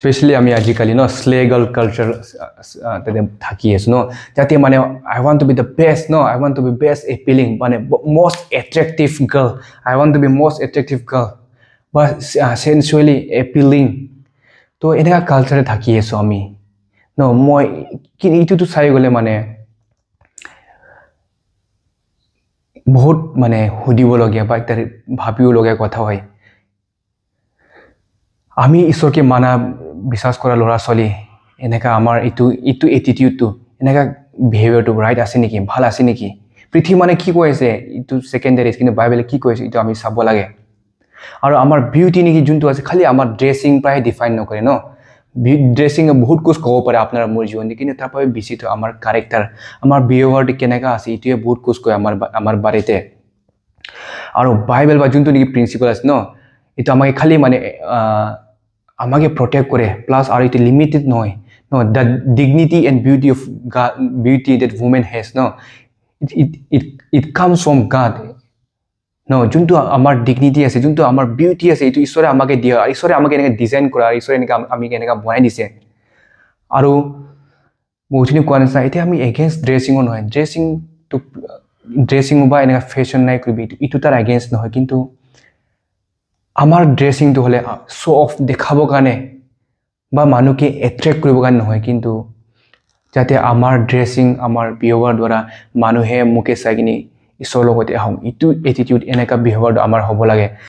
Especially আমি আজিকালি no slay girl culture তাতে থাকি আছো no যাতে মানে I want to be the best no I want to be best appealing মানে most attractive girl I want to be most attractive girl but sensually appealing তো এনেকা কালচারে থাকি আছো আমি no মই কি ইটো চাই গলে মানে বহুত মানে হুদিব লগিয়া বা একটা ভাবিও লগিয়া কথা হয় আমি ঈশ্বরকে মানা বিশ্বাস করা লড়া চলি এনেকা আমার ইটো এটিটিউডটো এনেকা বিহেভিয়ারটো রাইট আছে নেকি ভাল আছে নেকি পৃথিবী মানে কি কইছে ইটো সেকেন্ডারি কিন্তু বাইবেলে কি কইছে ইটো আমি চাব লাগে আৰু আমাৰ বিউটি নেকি যোনটো আছে খালি আমাৰ ড্ৰেছিং প্ৰায় ডিফাইন নকৰে ন ড্ৰেছিং বহুত কুছ ক'ব পাৰে আপোনাৰ মোৰ জীৱনে কিন্তু তাৰ পৰা বেছি তো আমাৰ ক্যাৰেক্টাৰ আমাৰ বিহেভিয়াৰটো কেনেকা আছে ইটোৱে বহুত কুছ কয় আমাৰ বাৰেতে আৰু বাইবেল বা যোনটো নেকি প্ৰিন্সিপল আছে ন ইটো আমাকে খালি মানে আমাকে protect করে plus are it limited no the dignity and beauty of God beauty that woman has no it comes from God no junto amar dignity আছে junto amar beauty আছে itu ঈশ্বরে আমাকে দিয়া ঈশ্বরে আমাকে এনেকা ডিজাইন কৰা ঈশ্বৰে এনেকা আমি এনেকা বনাই দিছে আৰু বহুখিনি কোৱা নিচিনা এতিয়া আমি এগেইনষ্ট ড্ৰেছিং নহয় ড্ৰেছিং বা এনেকা ফেশ্বন নাই কৰিবি ইটো তাৰ এগেইনষ্ট নহয় কিন্তু আমাৰ ড্ৰেছিংটো হলে শো অফ দেখাবৰ কাৰণে বা মানুহকে এট্ৰেক্ট কৰিবৰ কাৰণে নহয় কিন্তু যাতে আমাৰ ড্ৰেছিং আমাৰ বিহেভিয়াৰ দ্বাৰা মানুহে মুকে চাই কিনি ঈশ্বৰৰ লগতে আহক ইটো এটিটিউড এনেকা বিহেভিয়াৰ আমাৰ হ'ব লাগে